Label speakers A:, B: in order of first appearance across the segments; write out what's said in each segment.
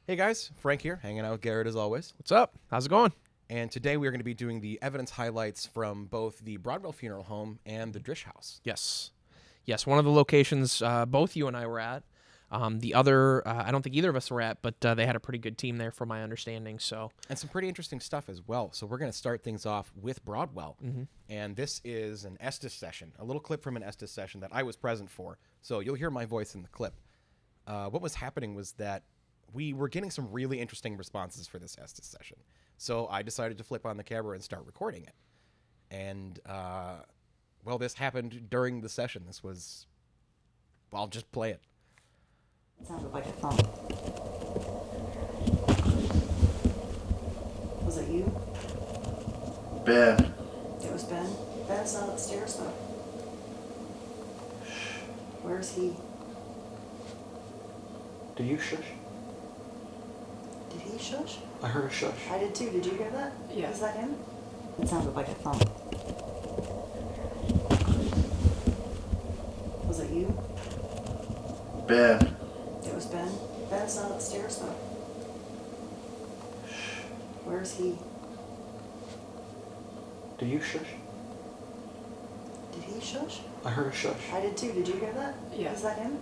A: Hey guys, Frank here, hanging out with Garrett as always.
B: What's up? How's it going?
A: And today we are going to be doing the evidence highlights from both the Broadwell Funeral Home and the Drish House.
B: Yes. Yes, one of the locations both you and I were at. The other, I don't think either of us were at, but they had a pretty good team there from my understanding. So,
A: And some pretty interesting stuff as well. So we're going to start things off with Broadwell. And this is an Estes session, a little clip from an Estes session that I was present for. So you'll hear my voice in the clip. What was happening was that we were getting some really interesting responses for this Estes session. So I decided to flip on the camera and start recording it. And, well, this happened during the session. This was, well, I'll just play it.
C: It sounded like a thump. Was it you?
D: Ben.
C: It was Ben? Ben's not upstairs though. Where's he?
D: Did you shush?
C: Did he shush?
D: I heard a shush.
C: I did too. Did you hear that?
E: Yeah.
C: Is that him? It sounded like a thump. Was it you?
D: Ben.
C: It was Ben? Ben's not upstairs though. Where's he?
D: Did you shush?
C: Did he shush?
D: I heard a shush.
C: I did too. Did you hear that?
E: Yeah.
C: Is that him?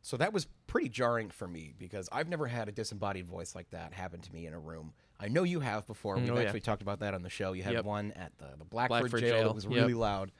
A: So that was pretty jarring for me because I've never had a disembodied voice like that happen to me in a room. I know you have before. We've actually talked about that on the show. You had one at the Blackford jail that was really loud.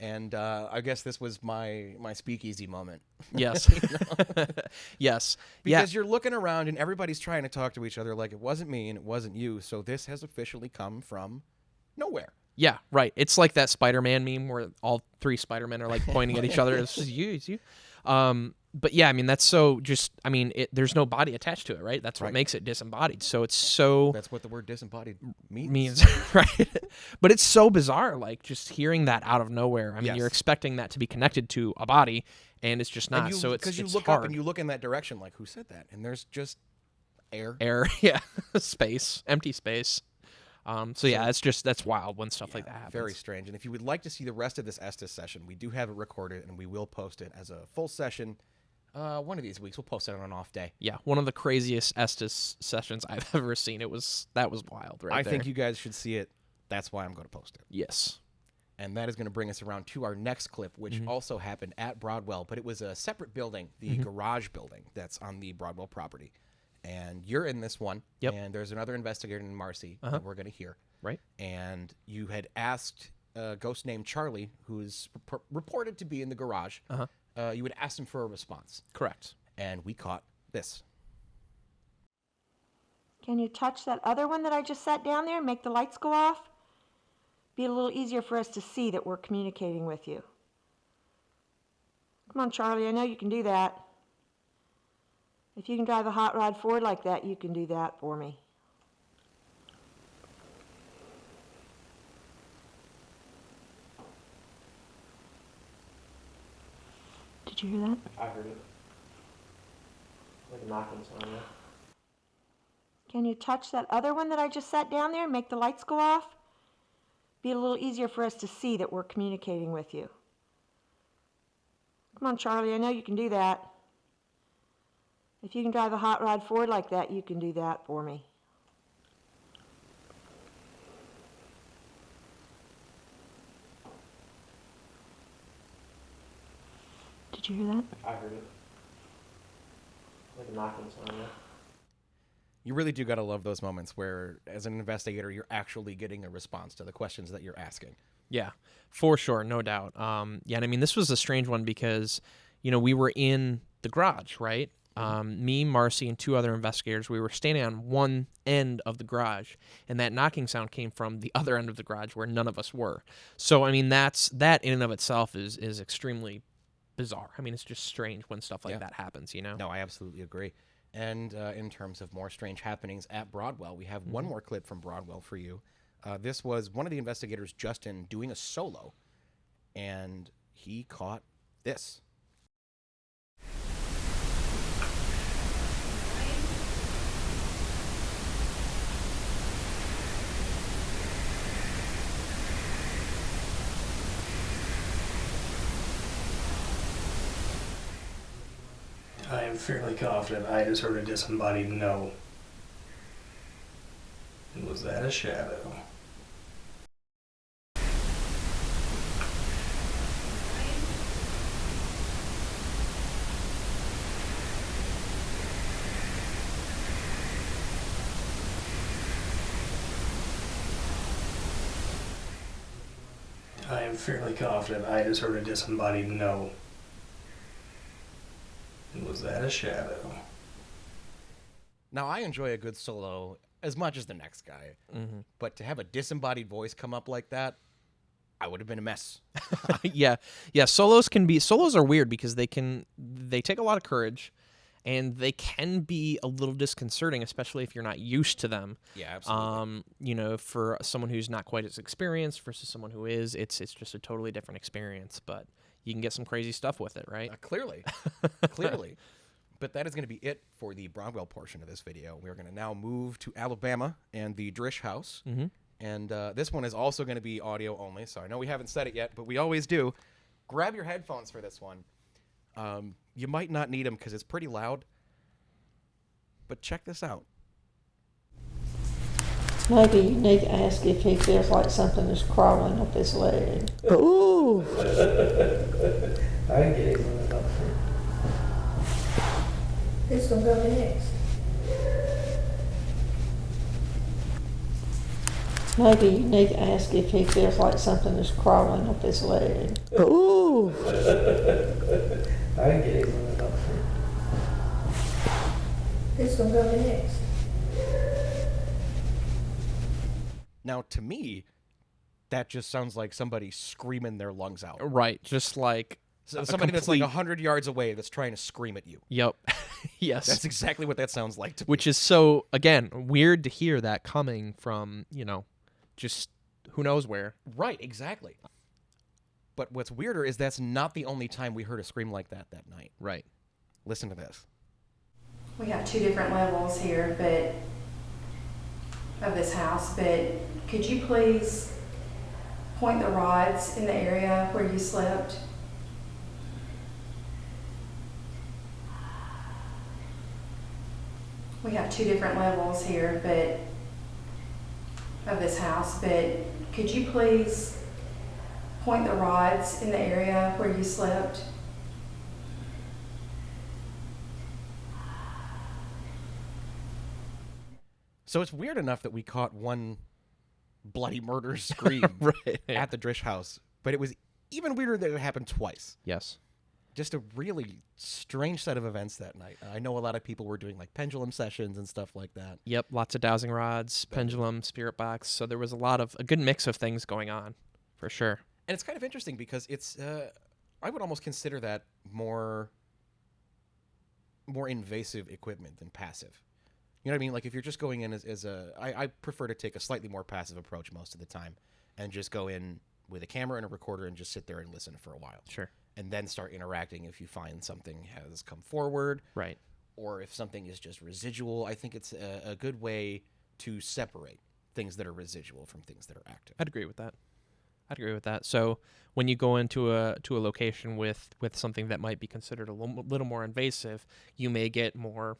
A: And I guess this was my speakeasy moment.
B: Yes. Yes.
A: Because you're looking around and everybody's trying to talk to each other like it wasn't me and it wasn't you. So this has officially come from nowhere.
B: Yeah, right. It's like that Spider-Man meme where all three Spider-Men are like pointing at each other. It's you, it's you. But yeah, I mean, that's so just, I mean, there's no body attached to it, right? That's what makes it disembodied. So it's so...
A: That's what the word disembodied means.
B: Right? But it's so bizarre, like, just hearing that out of nowhere. I mean, you're expecting that to be connected to a body, and it's just not. So it's hard.
A: Because you look up and you look in that direction, like, who said that? And there's just air.
B: Air, yeah. Space. Empty space. So yeah, that's wild when stuff like that happens.
A: Very strange. And if you would like to see the rest of this Estes session, we do have it recorded, and we will post it as a full session. One of these weeks, we'll post it on an off day.
B: Yeah, one of the craziest Estes sessions I've ever seen. That was wild, right?
A: I think you guys should see it. That's why I'm going to post it.
B: Yes.
A: And that is going to bring us around to our next clip, which also happened at Broadwell, but it was a separate building, the garage building that's on the Broadwell property. And you're in this one, and there's another investigator named Marcy that we're going to hear.
B: Right.
A: And you had asked a ghost named Charlie, who's reported to be in the garage, you would ask him for a response.
B: Correct.
A: And we caught this.
F: Can you touch that other one that I just set down there and make the lights go off? Be a little easier for us to see that we're communicating with you. Come on, Charlie, I know you can do that. If you can drive a hot rod Ford like that, you can do that for me. Did you hear that?
D: I heard it. Like a knocking sound, yeah.
F: Can you touch that other one that I just set down there and make the lights go off? Be a little easier for us to see that we're communicating with you. Come on, Charlie, I know you can do that. If you can drive a hot rod Ford like that, you can do that for me. Did you hear that?
D: I heard it. Like a knocking sound, yeah.
A: You really do got to love those moments where, as an investigator, you're actually getting a response to the questions that you're asking.
B: Yeah, for sure, no doubt. Yeah, and I mean, this was a strange one because, we were in the garage, right? Me, Marcy, and two other investigators, we were standing on one end of the garage, and that knocking sound came from the other end of the garage where none of us were. So, I mean, that in and of itself is extremely bizarre. I mean, it's just strange when stuff like that happens,
A: No, I absolutely agree. And in terms of more strange happenings at Broadwell, we have one more clip from Broadwell for you. This was one of the investigators, Justin, doing a solo, and he caught this.
G: I
E: am fairly confident I just heard a disembodied no. Was that a shadow? I am fairly confident I just heard a disembodied no. Was that a shadow?
A: Now, I enjoy a good solo as much as the next guy, but to have a disembodied voice come up like that, I would have been a mess.
B: Yeah. Solos are weird because they take a lot of courage, and they can be a little disconcerting, especially if you're not used to them.
A: Yeah, absolutely.
B: For someone who's not quite as experienced versus someone who is, it's just a totally different experience. But you can get some crazy stuff with it, right?
A: Clearly. But that is going to be it for the Broadwell portion of this video. We're going to now move to Alabama and the Drish house. And this one is also going to be audio only. So I know we haven't said it yet, but we always do. Grab your headphones for this one. You might not need them because it's pretty loud. But check this out.
G: Maybe you need to ask if he feels like something is crawling up his leg. Ooh!
E: I can get him.
G: Who's going to go next? Maybe you need to ask if he feels like something is crawling up his leg. Ooh!
E: I can get him.
G: Who's going to go next?
A: Now, to me, that just sounds like somebody screaming their lungs out.
B: Right. Just like
A: Somebody that's like 100 yards away that's trying to scream at you.
B: Yep. Yes.
A: That's exactly what that sounds like to me.
B: Which is so, again, weird to hear that coming from, just who knows where.
A: Right, exactly. But what's weirder is that's not the only time we heard a scream like that night.
B: Right.
A: Listen to this.
C: We have two different levels here, but of this house, but could you please point the rods in the area where you slept? We have two different levels here, but of this house, but could you please point the rods in the area where you slept?
A: So it's weird enough that we caught one bloody murder scream
B: Right.
A: at the Drish house, but it was even weirder that it happened twice.
B: Yes.
A: Just a really strange set of events that night. I know a lot of people were doing like pendulum sessions and stuff like that.
B: Yep. Lots of dowsing rods, pendulum, spirit box. So there was a good mix of things going on, for sure.
A: And it's kind of interesting because it's, I would almost consider that more invasive equipment than passive. You know what I mean? Like if you're just going in I prefer to take a slightly more passive approach most of the time and just go in with a camera and a recorder and just sit there and listen for a while.
B: Sure.
A: And then start interacting if you find something has come forward.
B: Right.
A: Or if something is just residual. I think it's a good way to separate things that are residual from things that are active.
B: I'd agree with that. So when you go into a location with something that might be considered a little more invasive, you may get more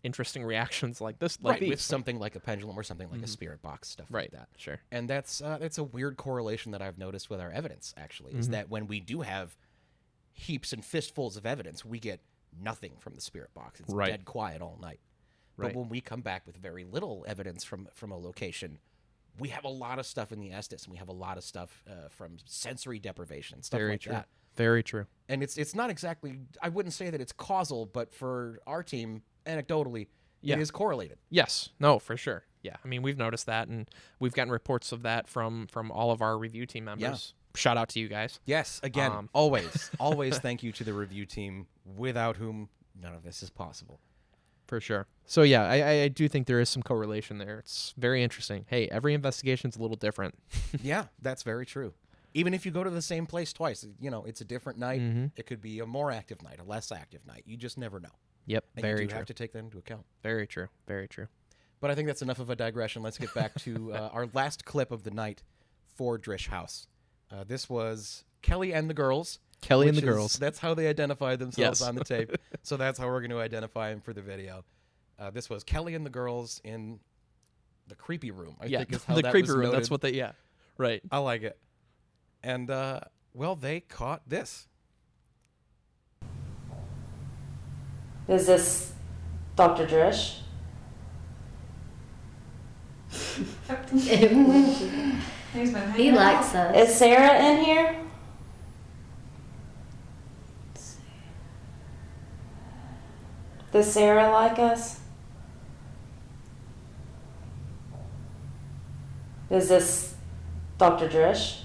B: interesting reactions like this.
A: Right, with something like a pendulum or something like a spirit box, stuff
B: right.
A: like that.
B: Sure.
A: And that's a weird correlation that I've noticed with our evidence, actually, is that when we do have heaps and fistfuls of evidence, we get nothing from the spirit box. It's
B: Right.
A: dead quiet all night.
B: Right.
A: But when we come back with very little evidence from a location, we have a lot of stuff in the Estes, and we have a lot of stuff from sensory deprivation, stuff
B: Very
A: like
B: true.
A: that.
B: Very true.
A: And it's not exactly, I wouldn't say that it's causal, but for our team, anecdotally,
B: Yeah.
A: it is correlated.
B: Yes. No, for sure. Yeah. I mean, we've noticed that, and we've gotten reports of that from all of our review team members.
A: Yeah.
B: Shout out to you guys.
A: Yes, again, always thank you to the review team, without whom none of this is possible.
B: For sure. So yeah, I do think there is some correlation there. It's very interesting. Hey, every investigation's a little different.
A: Yeah, that's very true. Even if you go to the same place twice, it's a different night. It could be a more active night, a less active night. You just never know.
B: Yep,
A: And
B: very
A: you do
B: true.
A: have to take that into account.
B: Very true. Very true.
A: But I think that's enough of a digression. Let's get back to our last clip of the night for Drish House. This was Kelly and the girls
B: Kelly and the
A: which is-
B: girls.
A: That's how they identified themselves
B: Yes.
A: on the tape. So that's how we're going to identify them for the video. This was Kelly and the girls in the creepy room. I think is how
B: the
A: that
B: creepy
A: was
B: room.
A: noted.
B: That's what they. Yeah, right.
A: I like it. And well, they caught this.
H: Is this Dr. Drish?
I: He likes us.
H: Is Sarah in here? Does Sarah like us? Is this Dr. Drish?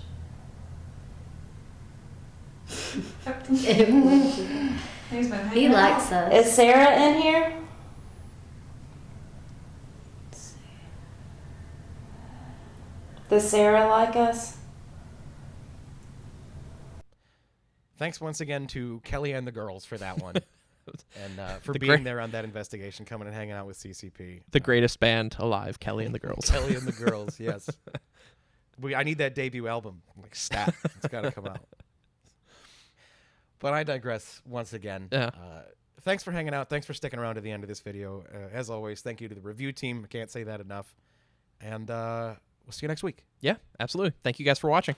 I: He likes us.
H: Is Sarah in here? Does Sarah like us?
A: Thanks once again to Kelly and the girls for that one. And for
B: The
A: being
B: great-
A: there on that investigation, coming and hanging out with CCP.
B: The greatest band alive, Kelly and the girls.
A: Kelly and the girls, yes. I need that debut album, like stat. It's got to come out. But I digress once again.
B: Yeah.
A: Thanks for hanging out. Thanks for sticking around to the end of this video. As always, thank you to the review team. I can't say that enough. And we'll see you next week.
B: Yeah, absolutely. Thank you guys for watching.